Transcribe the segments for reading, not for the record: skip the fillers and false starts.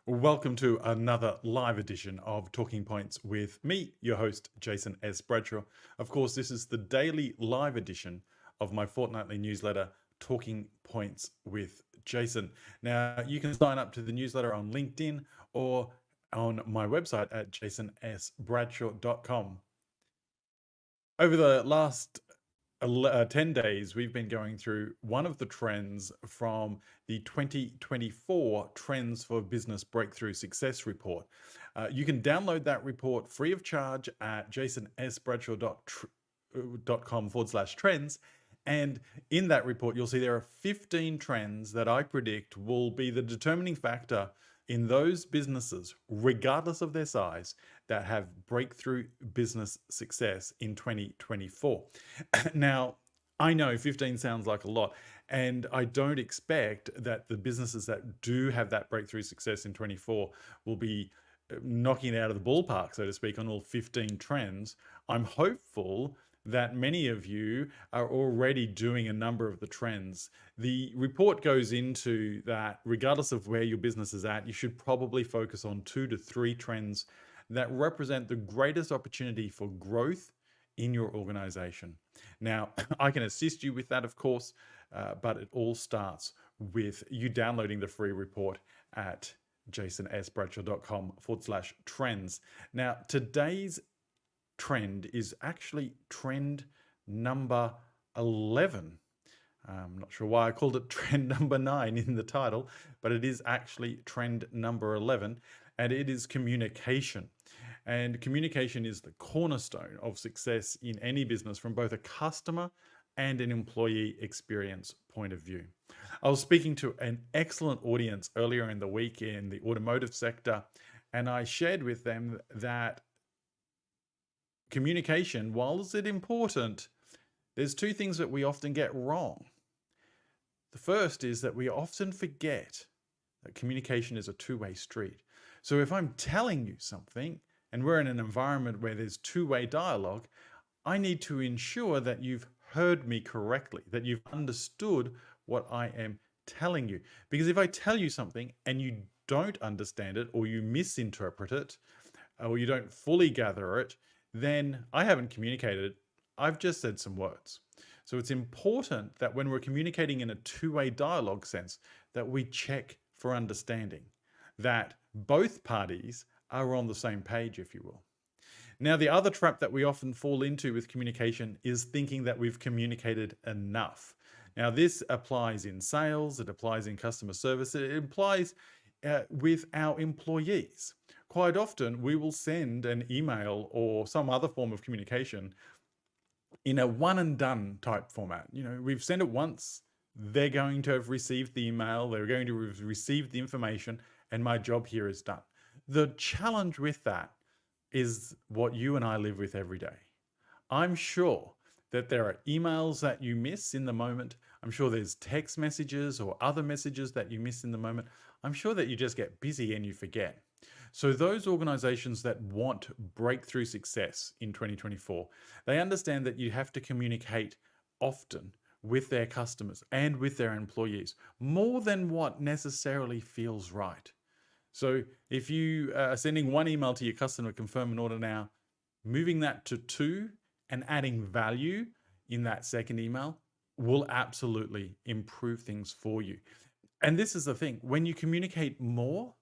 Welcome to another live edition of Talking Points with me, your host, Jason S. Bradshaw. Of course, this is the daily live edition of my fortnightly newsletter, Talking Points with Jason. Now, you can sign up to the newsletter on LinkedIn or on my website at jasonsbradshaw.com. Over the last 10 days, we've been going through one of the trends from the 2024 Trends for Business Breakthrough Success report. You can download that report free of charge at jasonsbradshaw.com/trends. And in that report, you'll see there are 15 trends that I predict will be the determining factor in those businesses, regardless of their size, that have breakthrough business success in 2024. Now, I know 15 sounds like a lot, and I don't expect that the businesses that do have that breakthrough success in 24 will be knocking it out of the ballpark, so to speak, on all 15 trends. I'm hopeful that many of you are already doing a number of the trends. The report goes into that regardless of where your business is at, you should probably focus on 2 to 3 trends that represent the greatest opportunity for growth in your organization. Now, I can assist you with that, of course, but it all starts with you downloading the free report at jasonsbradshaw.com/trends. Now, today's trend is actually trend number 11. I'm not sure why I called it trend number 9 in the title, but it is actually trend number 11, and it is communication. And communication is the cornerstone of success in any business from both a customer and an employee experience point of view. I was speaking to an excellent audience earlier in the week in the automotive sector, and I shared with them that communication, while is it important, there's 2 things that we often get wrong. The first is that we often forget that communication is a two-way street. So if I'm telling you something and we're in an environment where there's two-way dialogue, I need to ensure that you've heard me correctly, that you've understood what I am telling you. Because if I tell you something and you don't understand it, or you misinterpret it, or you don't fully gather it, then I haven't communicated. I've just said some words. So it's important that when we're communicating in a two-way dialogue sense, that we check for understanding, that both parties are on the same page, if you will. Now, the other trap that we often fall into with communication is thinking that we've communicated enough. Now, this applies in sales, it applies in customer service, it applies with our employees. Quite often, we will send an email or some other form of communication in a one and done type format. We've sent it once, they're going to have received the email, they're going to have received the information, and my job here is done. The challenge with that is what you and I live with every day. I'm sure that there are emails that you miss in the moment. I'm sure there's text messages or other messages that you miss in the moment. I'm sure that you just get busy and you forget. So those organizations that want breakthrough success in 2024, they understand that you have to communicate often with their customers and with their employees, more than what necessarily feels right. So if you are sending one email to your customer to confirm an order now, moving that to 2 and adding value in that second email will absolutely improve things for you. And this is the thing, when you communicate more,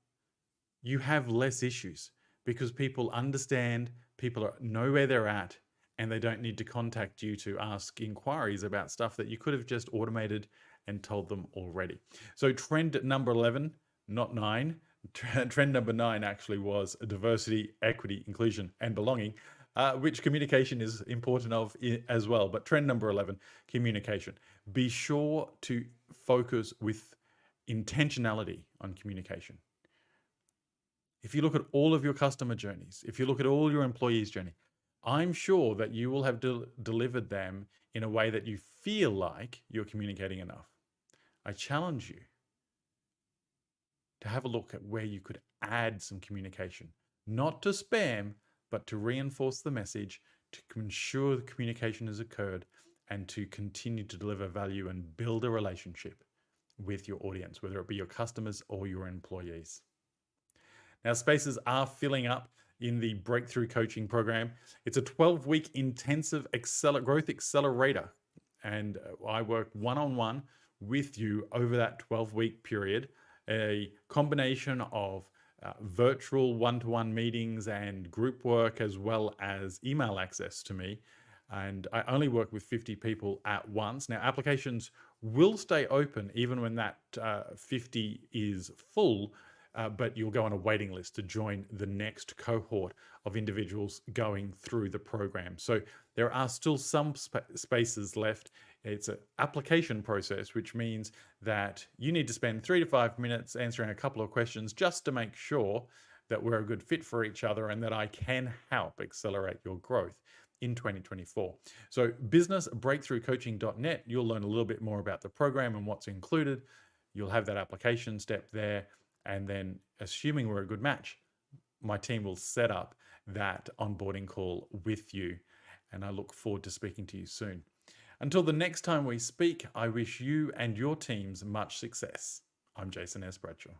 you have less issues because people understand, people know where they're at, and they don't need to contact you to ask inquiries about stuff that you could have just automated and told them already. So trend number 11, not 9. Trend number 9 actually was diversity, equity, inclusion, and belonging, which communication is important of as well. But trend number 11, communication. Be sure to focus with intentionality on communication. If you look at all of your customer journeys, if you look at all your employees' journey, I'm sure that you will have delivered them in a way that you feel like you're communicating enough. I challenge you to have a look at where you could add some communication, not to spam, but to reinforce the message, to ensure the communication has occurred, and to continue to deliver value and build a relationship with your audience, whether it be your customers or your employees. Now, spaces are filling up in the Breakthrough Coaching Program. It's a 12-week intensive growth accelerator, and I work one-on-one with you over that 12-week period, a combination of virtual one-to-one meetings and group work, as well as email access to me. And I only work with 50 people at once. Now, applications will stay open even when that 50 is full, but you'll go on a waiting list to join the next cohort of individuals going through the program. So there are still some spaces left. It's an application process, which means that you need to spend 3 to 5 minutes answering a couple of questions just to make sure that we're a good fit for each other and that I can help accelerate your growth in 2024. So businessbreakthroughcoaching.net, you'll learn a little bit more about the program and what's included. You'll have that application step there. And then, assuming we're a good match, my team will set up that onboarding call with you. And I look forward to speaking to you soon. Until the next time we speak, I wish you and your teams much success. I'm Jason S. Bradshaw.